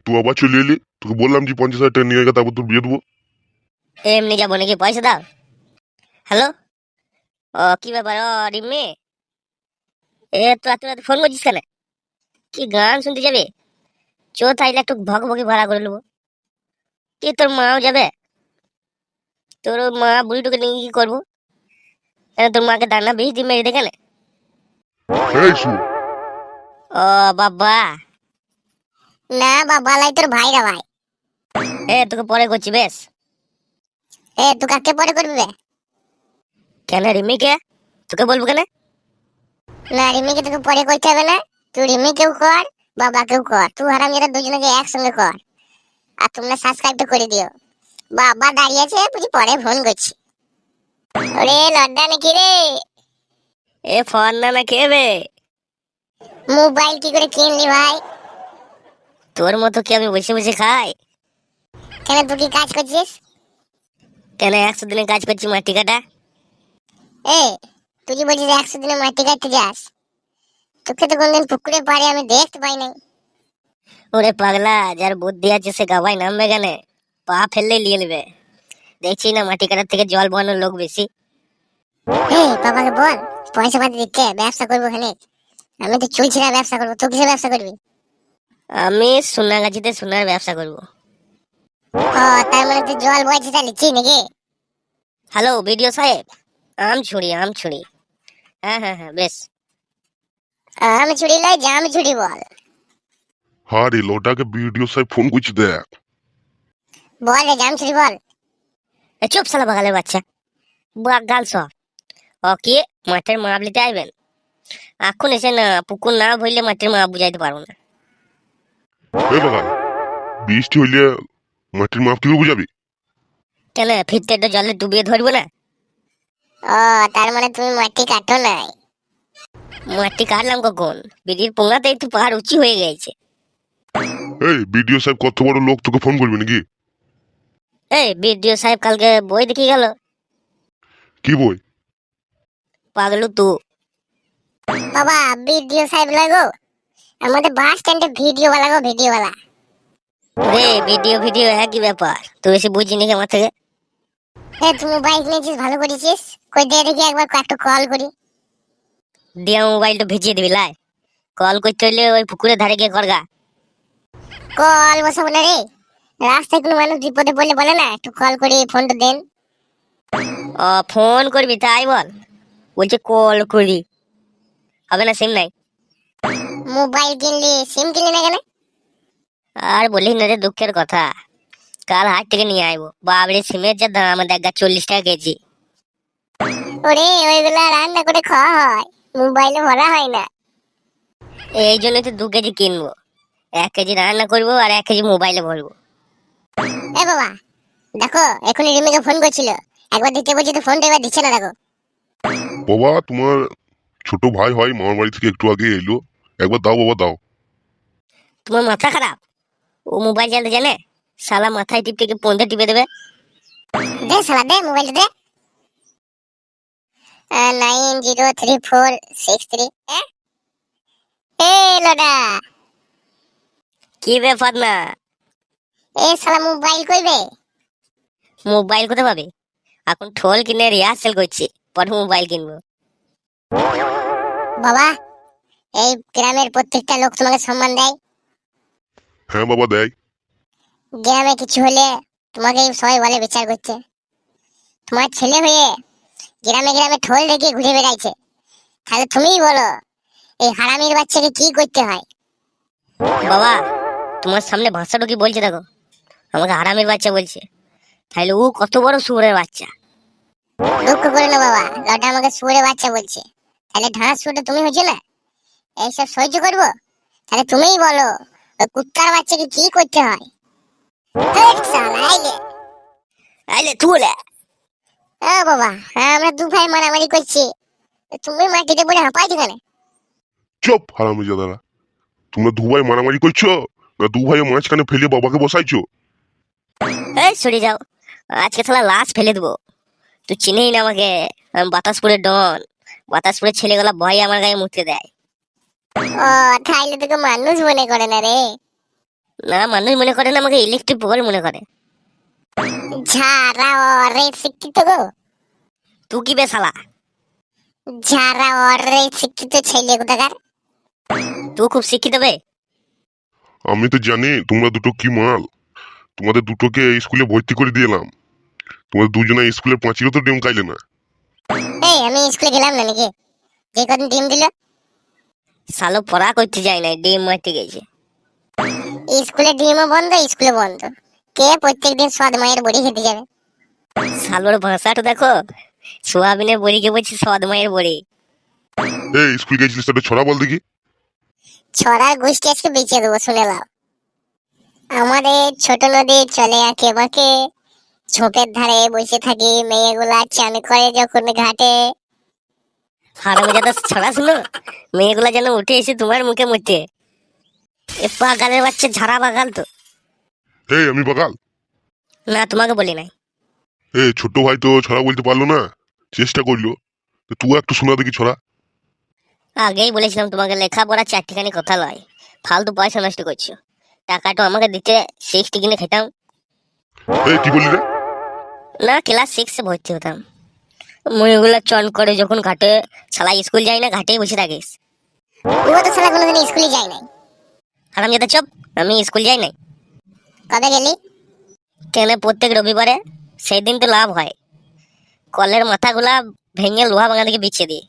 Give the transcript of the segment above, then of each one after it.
তুই আবার চলে এলি, তোকে বললাম যে 50,000 টাকা নিয়ে গেছে, তারপর তোর বিয়ে দেবো। এমনি যাবো নাকি? পয়সা দাও। হ্যালো, ও কি ব্যাপার? ও রিম্মি, তো এত রাতে ফোন করছিস কেন? কি গান শুনতে যাবে? চো তাইলে একটু ভগ ভগে ভাড়া করে নেবো। কি তোর মাও যাবে? তোর মা বুড়িটুকে নিয়ে কি করবো? তোর মাকে দানা বেশি দিয়ে মেরে দেখে না? এই শুয়োর। ও বাবা, না বাবা, লাই তোর ভাইরা ভাই। তোকে পরে করছি বেশ। তুই কাকে পরে করবি বে? কেন রিম্মিকে তোকে বলবো কেন? না, রিমিকে তোকে পরে করতে হবে না। তুই রিমিকেও কর, বাবাকেও কর। তুই হারাম যেটা দুজনকে একসঙ্গে কর। আর তোমরা সাবস্ক্রাইব তো করে দিও। বাবা দাঁড়িয়ে আছে, বুঝি পরে ফোন করছি। ওরে লড্ডা নাকি রে? ফোন না কে বে? মোবাইল কি করে কিনলি ভাই? তোর মতো কি আমি বসে বসে খাই? কেন, তুই কি কাজ করছিস? কেন 100 দিনে কাজ করছি মাটি কাটা। তুই কি বলছিস 100 দিনে মাটি কাটতে যাস? তোকে তো কোনদিন পুকুরে পাড়ে আমি দেখতে পাই নাই। ওরে পাগলা, যার বুদ্ধি আছে সে গাভায় নামবে কেন? পা ফেললে নিয়ে নেবে। দেখছি না মাটি কাটার থেকে জল বহানোর লোক বেশি। বাবাকে বল পয়সা পাতি দিচ্ছে, ব্যবসা করবো খানিক। আমি তো চুলছিরা ব্যবসা করবো, তুই কিসে ব্যবসা করবি? আমি সোনাগাছিতে সোনার ব্যবসা করব। ও, তার মানে তুই জল বইতে চালিয়েছি নাকি? হ্যালো বিডিও সাহেব, আম ছুরি। হ্যাঁ বেশ। আমি ছুরি লাই, জাম ছুরি বল। হ্যাঁ রে, লোটাকে বিডিও সাহেব ফোন করছি, দেখ। বল রে, জাম ছুরি বল। চুপ শালা বাগালে বাচ্চা, গাল সব। ও কি মাঠের মাপ নিতে আইবেন? এখন এসে না, পুকুর না ভরলে মাঠের মাপ বুঝাইতে পারবো না। বাবা, বৃষ্টি হইলে মাটির মাপ কি করে বুঝাবি? কেন ফিরতে জলে ডুবিয়ে ধরবো না? ও, তার মানে তুমি মাটি কাটো নাই। মাটি কাটলাম কখন? বিড়ির পোঙাতেই তো পাহাড় উঁচু হয়ে গেছে। বিডিও সাহেব কত বড় লোক, তোকে ফোন করবি নাকি? বিডিও সাহেব কালকে বই দেখে গেল। কি বই? পাগলু তু। বাবা, ভিডিও সাহেব লাগো, আমাদের বাস স্ট্যান্ডে ভিডিও বালা গো, ভিডিও বালা। ভিডিও হ্যাঁ, কি ব্যাপার? তুই এসে বুঝিনি কি আমার থেকে? তুই মোবাইল নিয়েছিস, ভালো করেছিস। কই দিয়ে দেখি একবার একটু কল করি। দিয়ে মোবাইলটা ভিজিয়ে দিবি লাই। কল করতে হইলে ওই পুকুরের ধারে গিয়ে করগা। কল বসাবো না রে, রাস্তায় কোনো মানুষ বিপদে পড়লে বলে না একটু কল করে ফোনটা দেন। ও ফোন করবি তাই বল? বলছে কল করি, হবে না? সিম নাই? মোবাইল কিনলি, সিম কিনলি না কেন? আর বলিস না রে, দুঃখের কথা। কাল হাট থেকে নিয়ে আইবো। বাবরে সিমের যা দাম, দেখা 40 টাকা কেজি। ওরে, ওইগুলা রান্না করে খাওয়া হয়, মোবাইলে ভরা হয় না। এই জন্যই তো 2 কেজি কিনবো। 1 কেজি রান্না করবো আর 1 কেজি মোবাইলে ভরবো। বাবা দেখো, এখনই রিমিকে ফোন করছিল, একবার দিতে বলছি তো ফোনটা এবার দিচ্ছে না, দেখো। বাবা, তোমার ছোট ভাই হয়, মামার বাড়ি থেকে একটু আগে এলো। একবার দাও বাবা, দাও। তোমার মাথা খারাপ? ও মোবাইল চালাতে জানে? শালা মাথায় টিপ থেকে পৌঁছে টিপে দেবে। দে শালা, দে মোবাইলটা দে। 903463। লোডা, কি ব্যাপার না? শালা মোবাইল কইবে? মোবাইল কোথায় পাবে? এখন ঠোল কিনে রিহার্সেল করছি, পরে মোবাইল কিনবো। বাবা, এই গ্রামের প্রত্যেকটা লোক তোমাকে সম্মান দেয়। হ্যাঁ বাবা, দেয়। গ্রামে কিছু হলে তোমাকে সবাই বলে বিচার করছে। তোমার ছেলে হয়ে গ্রামে গ্রামে ঠোল রেখে ঘুরে বেড়াইছে, তাহলে তুমিই বলো এই হারামির বাচ্চাকে কি করতে হয়। বাবা, তোমার সামনে ভাষাটা কি বলছে দেখো। আমাকে হারামির বাচ্চা বলছে, তাহলে ও কত বড় শুয়োরের বাচ্চা। দুঃখ করে না বাবা, লটা আমাকে শুয়োরের বাচ্চা বলছে, তাহলে ঢাঁস শুয়োরটা তুমি হচ্ছে না। এইসব সহ্য করবো? তাহলে তুমিই বলো ওই কুত্তার বাচ্চাকে কি করতে হয়। আইলে তুলে। বাবা, আমরা দু ভাই মারামারি করছি, তুমি মাটিতে পড়ে হাঁপাইছো কেন? চুপ হারামি জাদারা। তোমরা দু ভাই মারামারি করছো, না দু ভাই মাঝখানে ফেলে বাবাকে বসাইছো? সরে যাও, আজকে শালা লাশ ফেলে দেবো। তুই চিনেই না আমাকে। আমি বাতাসপুরের ডন। বাতাসপুরের ছেলেগুলা ভয় আমার গায়ে মুতে দেয়। ও, তাইলে তোকে মানুষ মনে করে না রে। না, মানুষ মনে করে না, আমাকে ইলেকট্রিক পোল মনে করে। ঝাড়া অরে শিক্ষিত গো, তুই কি বে শালা? ঝাড়া অরে শিক্ষিত ছেলে কোথাকার। তুই খুব শিক্ষিত বে। আমি তো জানি তোমরা দুটো কি মাল। তোমাদের দুটোকে এই স্কুলে ভর্তি করে দিলাম, তোমাদের দুজনে স্কুলের পাঁচিলও তো ডিম খাইলে না। এই আমি স্কুলে গেলাম না নাকি, যে কদিন ডিম দিল। শালো পড়া করতে যায় না, ডিম মারতে গেছে। স্কুলে ডিমও বন্ধ, স্কুলে বন্ধ। কে প্রত্যেকদিন স্বাদ মায়ের বড়ি খেতে যাবে? শালোর ভাষাটা দেখো, সোয়াবিনের বড়িকে বলছি সদ মায়ের বড়ি। এই স্কুল গেছিলিস একটা ছড়া বল দেখি। ছড়ার গোষ্ঠী আজকে বেঁচে দেবো, শুনে লাও। আমাদের ছোট নদী চলে আঁকে বাঁকে, ঝোপের ধারে বসে থাকি মেয়েগুলা চান করে যখন ঘাটে। হারামজাদা ছড়া শুনো, মেয়েগুলা যেন উঠে এসে তোমার মুখে মুখে। এ পাগালের বাচ্চা, ঝাড়া বাগাল তো। এই আমি বাগাল? না, তোমাকে বলি নাই। ছোট ভাই তো ছড়া বলতে পারলো না, চেষ্টা করলো, তো তুই একটু শোনা দেখি ছড়া। আগেই বলেছিলাম তোমাকে, লেখাপড়া চারটিখানি কথা লয়, ফালতু পয়সা নষ্ট করছো। টাকাটা আমাকে দিতে 60 কিনে খেতাম। এই কি বললি রে? না, ক্লাস 6-এ ভর্তি হতাম। মেয়েগুলা চন করে যখন ঘাটে, শালা স্কুল যাই না, ঘাটেই বসে থাকিস। ও তো সালা কোনোদিন স্কুলে যায় নাই। হারামজাদা চুপ, আমি স্কুল যাই নাই। কবে গেলি? কেন, প্রত্যেক রবিবারে। সেই দিন তো লাভ হয়, কলের মাথাগুলা ভেঙে লোহা ভাঙা থেকে বিছিয়ে দিই।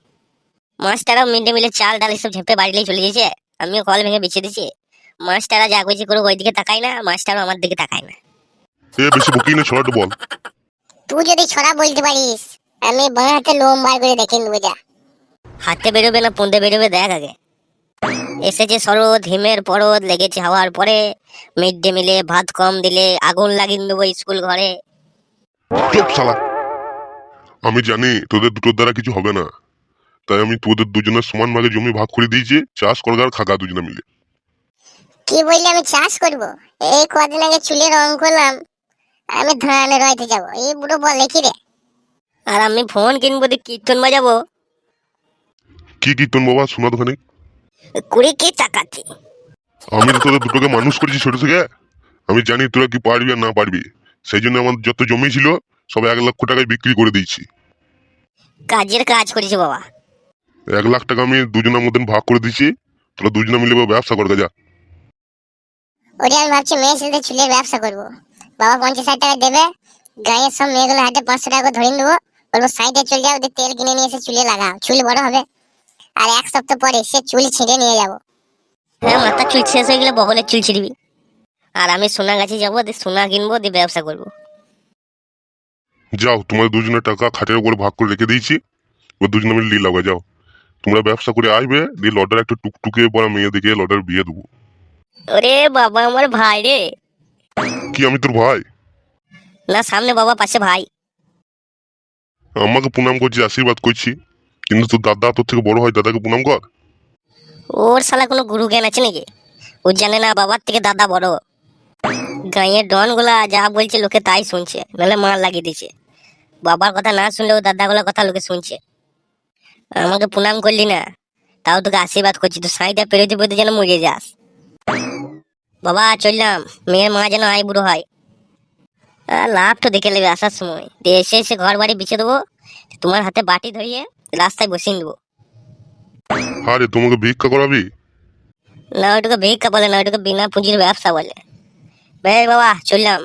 মাস্টাররা মিড ডে মিলে চাল ডাল এসব ঝেপে বাড়িলেই চলে গেছে, আমিও কল ভেঙে বিছিয়ে দিচ্ছি। মাস্টাররা যা করছে করুক, ওই দিকে তাকাই না, মাস্টারও আমার দিকে তাকায় না। বেশি বকি না, ছড়াটা বল। তুই যদি ছড়া বলতে পারিস, আমি বাঁ হাতে লোম বার করে দেখে নেবো। যা। হাতে বেরোবে না পুঁতে বেরোবে দেখ আগে। এসেছে শরৎ, হিমের পরদ লেগেছে হাওয়ার পরে, মিড ডে মিলে ভাত কম দিলে আগুন লাগিয়ে দেবো স্কুল ঘরে। চুপ শালা। আমি জানি তোদের দুটোর দ্বারা কিছু হবে না, তাই আমি তোদের দুজনের সমান ভাগে জমি ভাগ করে দিয়েছি, চাষ করগার খাকা দুজনে মিলে। কি বললি আমি চাষ করব? এই কদিন আগে চুলে রং করলাম, আমি ধান রইতে যাব। এই বুড়ো বলে কি রে? আর আমি ফোন কিনবো, দিয়ে কীর্তন বাজাবো। কি কীর্তন বাবা, শোনা তো খানিক। কুড়ি কে চাকাচ্ছি। আমি তো তোদের দুটোকে মানুষ করেছি ছোট থেকে, আমি জানি তোরা কি পারবি আর না পারবি। সেই জন্য আমার যত জমি ছিল সব 1 লক্ষ টাকায় বিক্রি করে দিয়েছি। কাজের কাজ করেছে বাবা। 1 লাখ টাকা আমি দুজনের মতন ভাগ করে দিচ্ছি, তোরা দুজনে মিলে ব্যবসা করবে যা। ওরে আমি ভাবছি মেয়ে ছেলেদের চুলের ব্যবসা করব। বাবা 50,000 টাকা দেবে, গায়ের সব মেয়েগুলো হাতে 500 টাকা করে ধরে নেবো, বলবো সাইডে চলে যাও, ওদের তেল কিনে নিয়ে এসে চুলে লাগাও, চুল বড় হবে। আর 1 সপ্তাহ পরে সে চুল ছিঁড়ে নিয়ে যাবো। হ্যাঁ, মাথার চুল শেষ হয়ে গেলে বগলের চুল ছিঁড়বি। আর আমি সোনা গাছে যাবো, দিয়ে সোনা কিনবো, দিয়ে ব্যবসা করবো। যাও, তোমাদের দুজনের টাকা খাটের উপর ভাগ করে রেখে দিয়েছি, ও দুজনে মিলে লিয়ে লাগবে। যাও, তোমরা ব্যবসা করে আসবে, দিয়ে লটার একটা টুকটুকে পড়া মেয়ে দেখে লটার বিয়ে দেবো। ওরে বাবা, আমার ভাই রে। কি আমি তোর ভাই? না, সামনে বাবা, পাশে ভাই। আমাকে প্রণাম করছি, আশীর্বাদ করছি, কিন্তু তোর দাদা তোর থেকে বড় হয়, দাদাকে প্রণাম কর। ওর শালা কোনো গুরু জ্ঞান আছে নাকি? ও জানে না বাবার থেকে দাদা বড়। গাঁয়ের ডন গুলা যা বলছে লোকে তাই শুনছে, নাহলে মার লাগিয়ে দিচ্ছে। বাবার কথা না শুনলেও দাদাগুলোর কথা লোকে শুনছে। আমাকে প্রণাম করলি না, তাও তোকে আশীর্বাদ করছি, তো সাইডে পেরোতে পেরোতে যেন মরে যাস। বাবা চললাম, মেয়ের মা যেন আই বুড়ো হয়। লাভ তো দেখে নেবে আসার সময়, দিয়ে এসে এসে ঘর বাড়ি বিছে দেবো, তোমার হাতে বাটি ধরিয়ে রাস্তায় বসিয়ে দেবো। আরে তোমাকে ভিক্ষা করাবি? না, ওইটুকু ভিক্ষা বলে না, ওইটুকু বিনা পুঁজির ব্যবসা বলে। বেশ বাবা, চললাম।